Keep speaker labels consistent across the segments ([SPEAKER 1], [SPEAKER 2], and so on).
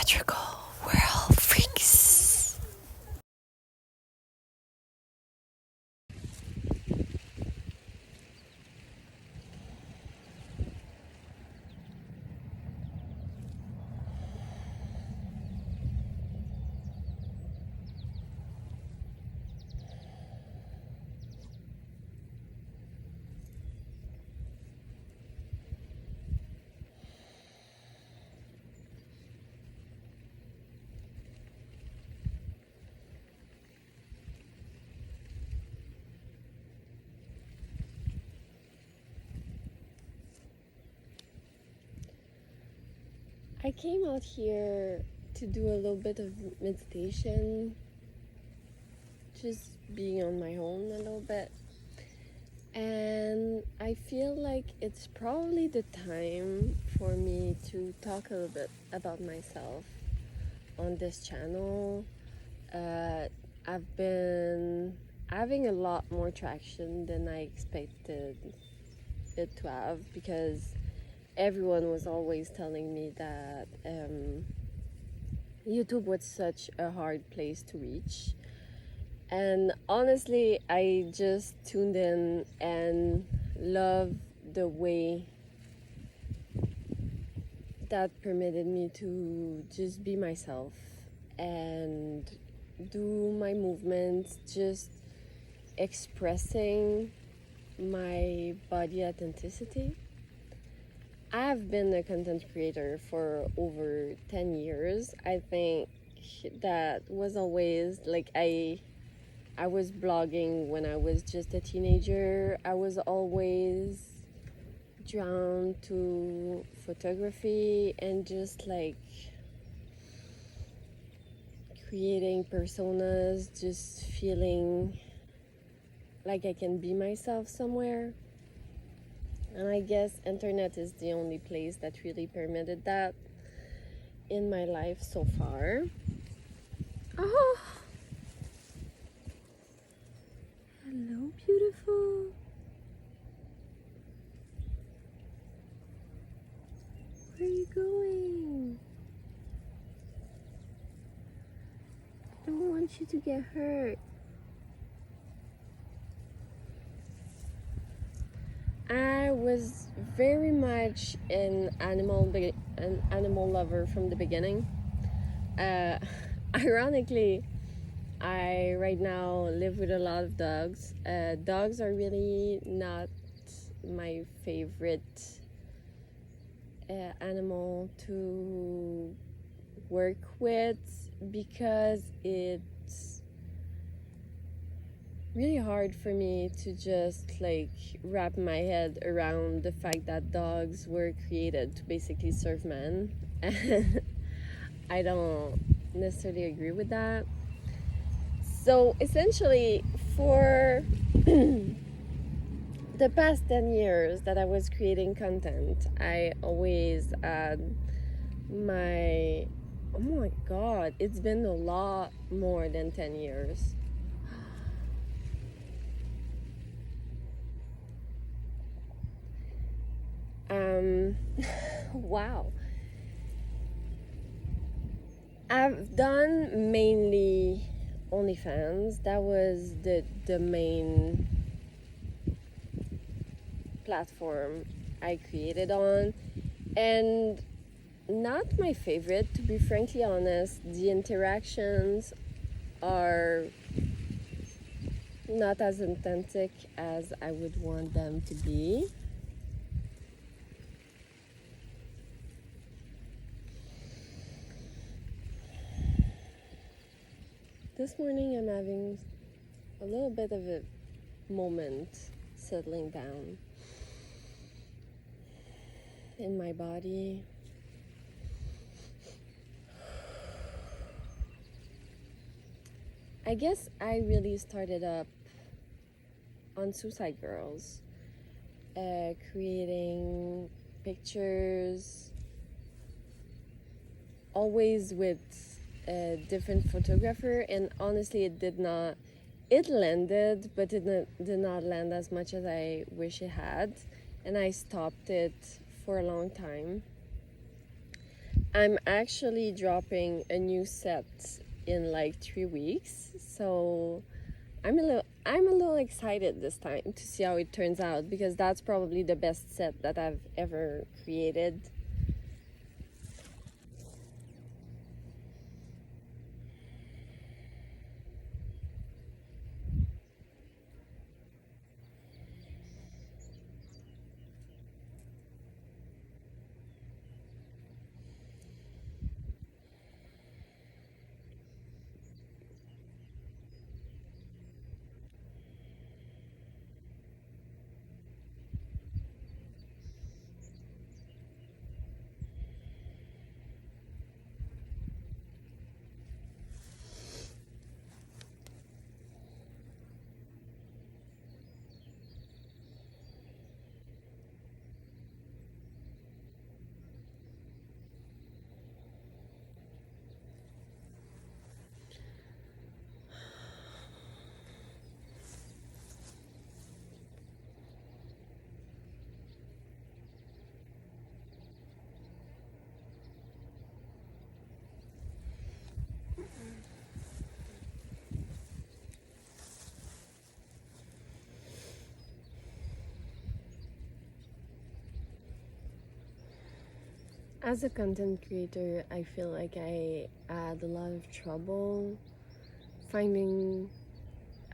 [SPEAKER 1] Theatrical World Freaks. I came out here to do a little bit of meditation, just being on my own a little bit. And I feel like it's probably the time for me to talk a little bit about myself on this channel. I've been having a lot more traction than I expected it to have, because everyone was always telling me that YouTube was such a hard place to reach. And honestly, I just tuned in and love the way that permitted me to just be myself and do my movements, just expressing my body authenticity. I've been a content creator for over 10 years. I think that was always like I was blogging when I was just a teenager. I was always drawn to photography and just like creating personas, just feeling like I can be myself somewhere. And I guess internet is the only place that really permitted that in my life so far. Oh, hello, beautiful. Where are you going? I don't want you to get hurt. I was very much an animal lover from the beginning. Ironically, I right now live with a lot of dogs. Dogs are really not my favorite animal to work with, because it's really hard for me to just like wrap my head around the fact that dogs were created to basically serve men. And I don't necessarily agree with that. So essentially, for the past 10 years that I was creating content, I always had my, oh my god, it's been a lot more than 10 years. Wow. I've done mainly OnlyFans. That was the main platform I created on, and not my favorite, to be frankly honest. The interactions are not as authentic as I would want them to be. This morning I'm having a little bit of a moment settling down in my body. I guess I really started up on Suicide Girls, creating pictures, always with a different photographer, and honestly it landed, but it did not land as much as I wish it had, and I stopped it for a long time. I'm actually dropping a new set in like 3 weeks, so I'm a little excited this time to see how it turns out, because that's probably the best set that I've ever created. As a content creator, I feel like I had a lot of trouble finding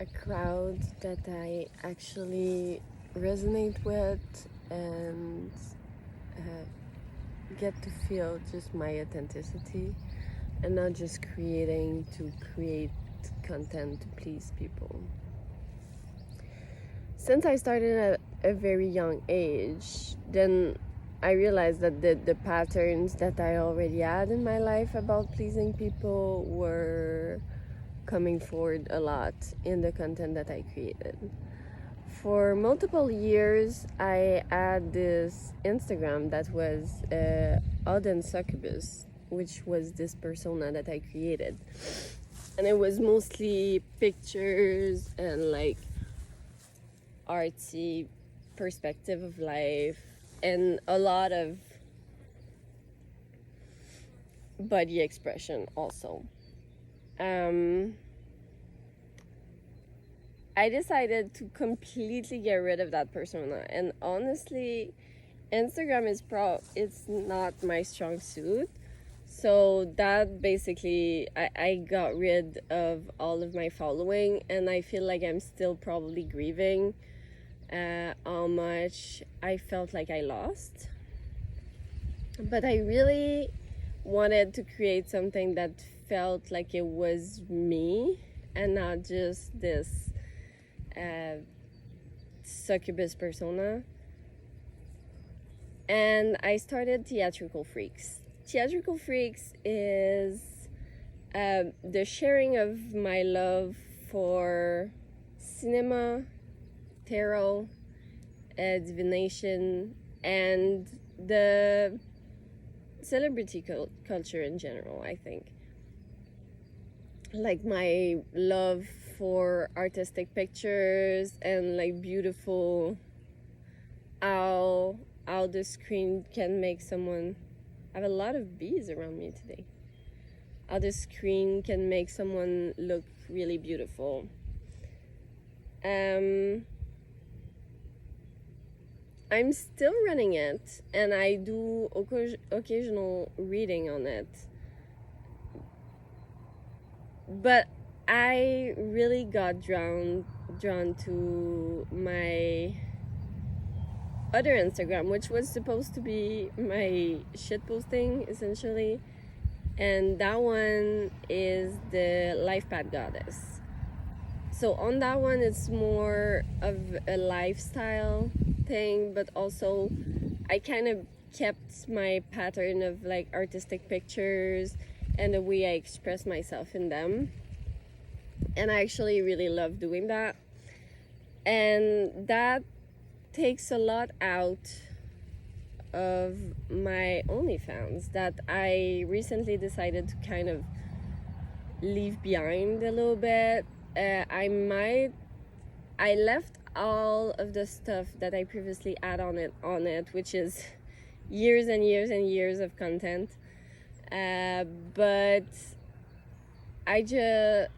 [SPEAKER 1] a crowd that I actually resonate with and uh, get to feel just my authenticity, and not just creating to create content to please people. Since I started at a very young age, then I realized that the patterns that I already had in my life about pleasing people were coming forward a lot in the content that I created. For multiple years, I had this Instagram that was Auden Succubus, which was this persona that I created. And it was mostly pictures and like artsy perspective of life, and a lot of body expression also. I decided to completely get rid of that persona, and honestly, Instagram it's not my strong suit. So that basically, I got rid of all of my following, and I feel like I'm still probably grieving how much I felt like I lost. But I really wanted to create something that felt like it was me and not just this succubus persona. And I started Theatricalfreaks. Theatricalfreaks is the sharing of my love for cinema, tarot, divination, and the celebrity culture in general, I think. Like my love for artistic pictures and like beautiful, how the screen can make someone... I have a lot of bees around me today. How the screen can make someone look really beautiful. I'm still running it, and I do occasional reading on it. But I really got drawn to my other Instagram, which was supposed to be my shit posting, essentially. And that one is the Life Path Goddess. So on that one, it's more of a lifestyle thing, but also I kind of kept my pattern of like artistic pictures and the way I express myself in them. And I actually really love doing that. And that takes a lot out of my OnlyFans that I recently decided to kind of leave behind a little bit. I left all of the stuff that I previously had on it, which is years and years and years of content. But I just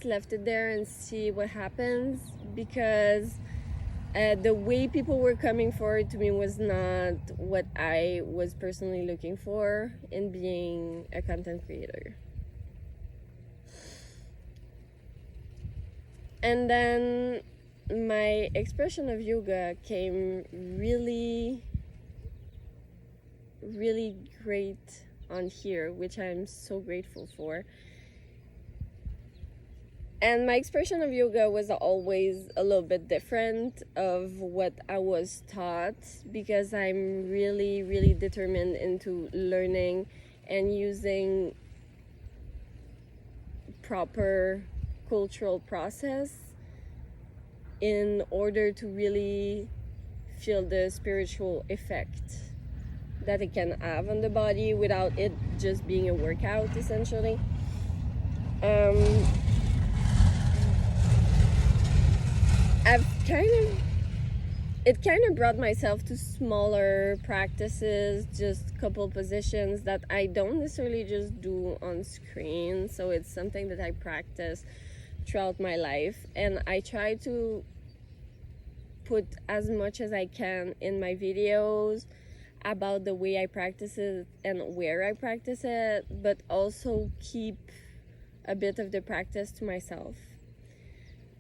[SPEAKER 1] left it there and see what happens, because the way people were coming forward to me was not what I was personally looking for in being a content creator. And then my expression of yoga came really, really great on here, which I'm so grateful for. And my expression of yoga was always a little bit different of what I was taught, because I'm really, really determined into learning and using proper cultural process in order to really feel the spiritual effect that it can have on the body without it just being a workout, essentially. It kind of brought myself to smaller practices, just couple positions that I don't necessarily just do on screen. So it's something that I practice throughout my life, and I try to put as much as I can in my videos about the way I practice it and where I practice it, but also keep a bit of the practice to myself.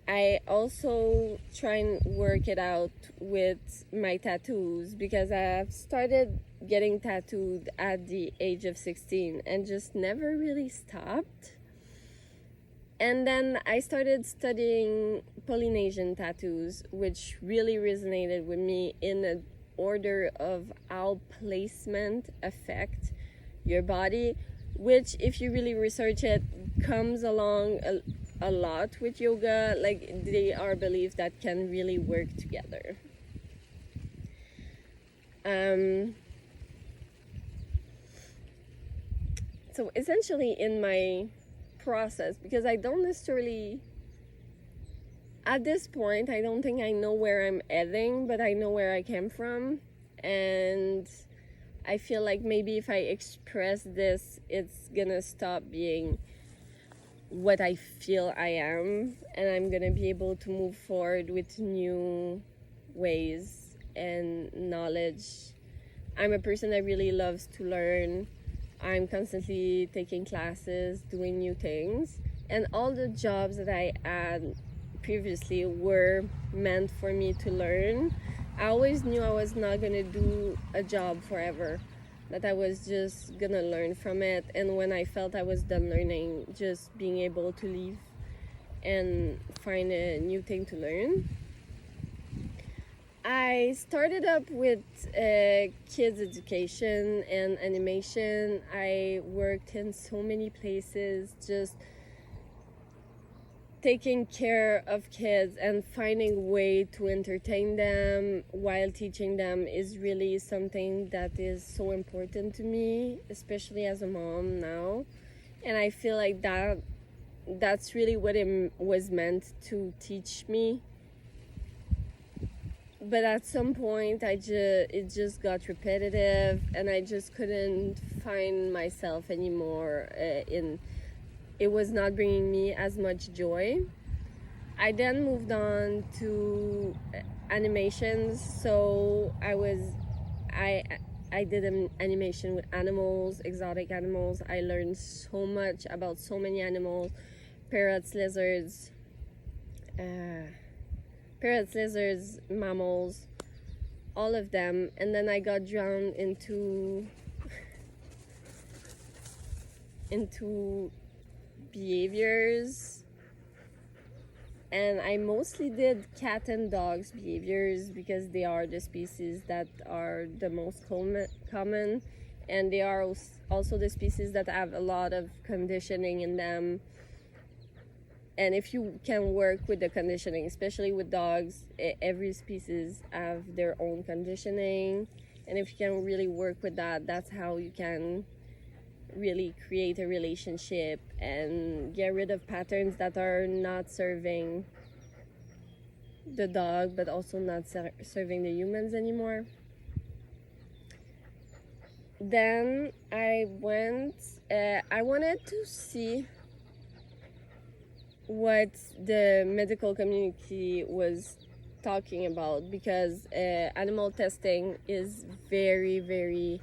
[SPEAKER 1] I also try and work it out with my tattoos, because I've started getting tattooed at the age of 16 and just never really stopped. And then I started studying Polynesian tattoos, which really resonated with me in the order of how placement affect your body, which, if you really research it, comes along a lot with yoga. Like, they are beliefs that can really work together. So essentially, in my process, because I don't necessarily, at this point, I don't think I know where I'm heading, but I know where I came from, and I feel like maybe if I express this, it's gonna stop being what I feel I am, and I'm gonna be able to move forward with new ways and knowledge. I'm a person that really loves to learn. I'm constantly taking classes, doing new things, and all the jobs that I had previously were meant for me to learn. I always knew I was not gonna do a job forever, that I was just gonna learn from it, and when I felt I was done learning, just being able to leave and find a new thing to learn. I started up with kids education and animation. I worked in so many places, just taking care of kids and finding a way to entertain them while teaching them is really something that is so important to me, especially as a mom now. And I feel like that's really what it was meant to teach me. But at some point, it just got repetitive, and I just couldn't find myself anymore. It was not bringing me as much joy. I then moved on to animations. So I did an animation with animals, exotic animals. I learned so much about so many animals: parrots, lizards. Mammals, all of them. And then I got drawn into behaviors, and I mostly did cat and dogs behaviors, because they are the species that are the most common, and they are also the species that have a lot of conditioning in them. And if you can work with the conditioning, especially with dogs, every species have their own conditioning. And if you can really work with that, that's how you can really create a relationship and get rid of patterns that are not serving the dog, but also not serving the humans anymore. then I wanted to see what the medical community was talking about, because animal testing is very, very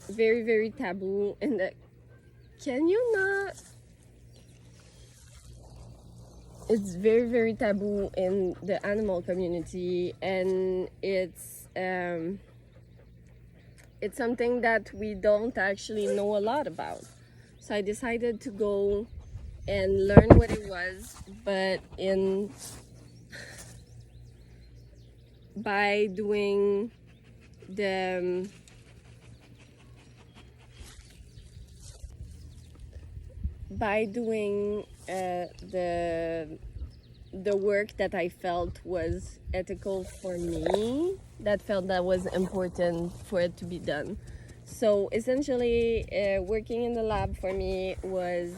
[SPEAKER 1] very, very taboo, and can you not? It's very, very taboo in the animal community, and it's something that we don't actually know a lot about. So I decided to go and learn what it was, but by doing the by doing the work that I felt was ethical for me, that felt that was important for it to be done. So essentially, working in the lab for me was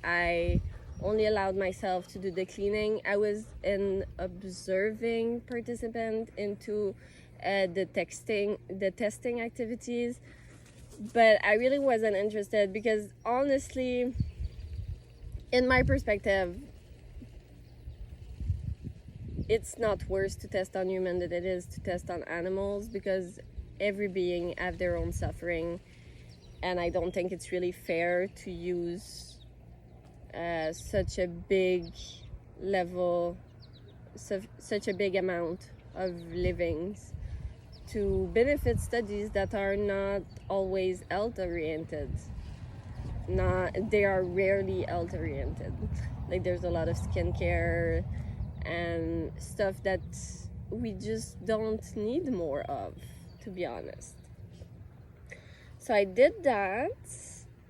[SPEAKER 1] I only allowed myself to do the cleaning. I was an observing participant into the testing activities, but I really wasn't interested because honestly, in my perspective, it's not worse to test on humans than it is to test on animals, because every being have their own suffering, and I don't think it's really fair to use such a big level, such a big amount of livings to benefit studies that are not always health oriented. They are rarely health oriented. Like, there's a lot of skincare and stuff that we just don't need more of, to be honest. So I did that,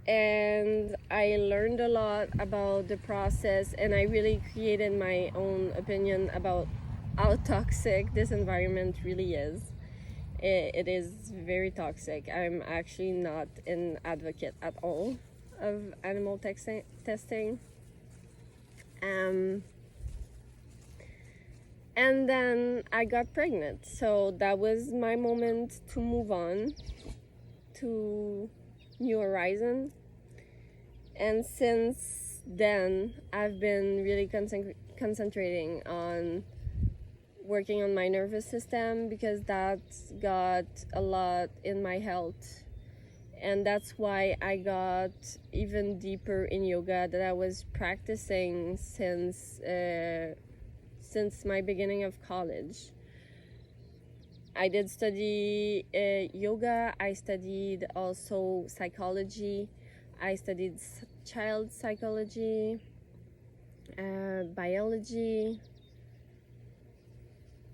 [SPEAKER 1] and I learned a lot about the process, and I really created my own opinion about how toxic this environment really is. It is very toxic. I'm actually not an advocate at all of animal testing. And then I got pregnant. So that was my moment to move on to New Horizon. And since then, I've been really concentrating on working on my nervous system, because that's got a lot in my health, and that's why I got even deeper in yoga that I was practicing since my beginning of college. I did study yoga. I studied also psychology. I studied child psychology, biology,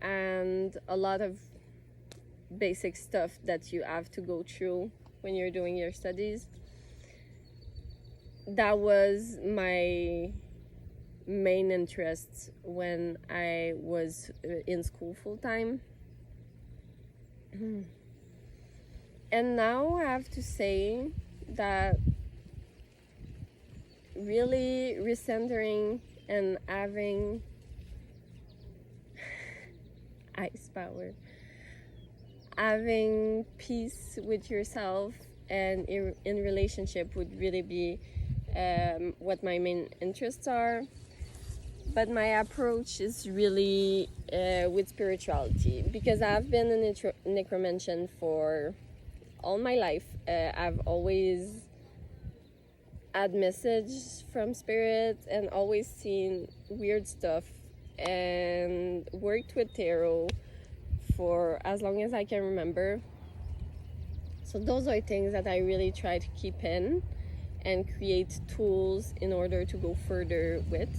[SPEAKER 1] and a lot of basic stuff that you have to go through when you're doing your studies. That was my main interest when I was in school full time. And now I have to say that really recentering and having ice power, having peace with yourself and in relationship would really be what my main interests are. But my approach is really with spirituality, because I've been a necromancer for all my life. I've always had messages from spirit and always seen weird stuff, and worked with tarot for as long as I can remember. So those are things that I really try to keep in and create tools in order to go further with.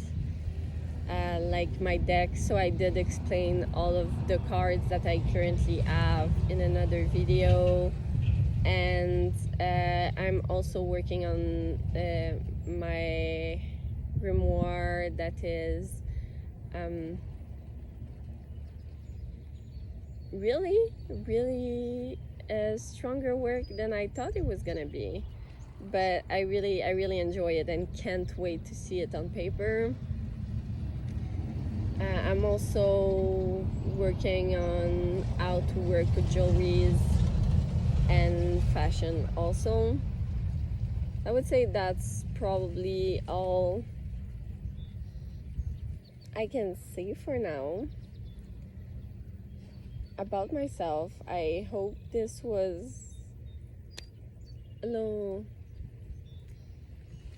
[SPEAKER 1] Like my deck, so I did explain all of the cards that I currently have in another video. And I'm also working on my grimoire that is really stronger work than I thought it was gonna be. But I really enjoy it and can't wait to see it on paper. I'm also working on how to work with jewelries and fashion also. I would say that's probably all I can say for now about myself. I hope this was a little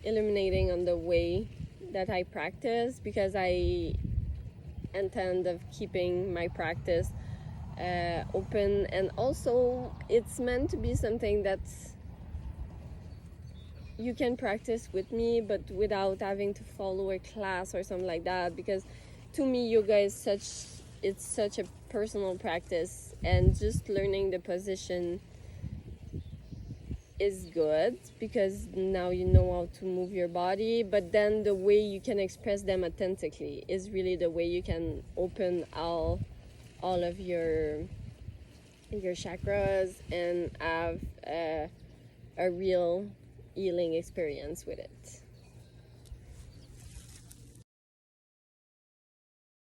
[SPEAKER 1] illuminating on the way that I practice, because I intend of keeping my practice open, and also it's meant to be something that's you can practice with me but without having to follow a class or something like that, because to me yoga is such a personal practice, and just learning the position is good because now you know how to move your body, but then the way you can express them authentically is really the way you can open all of your chakras and have a real healing experience with it.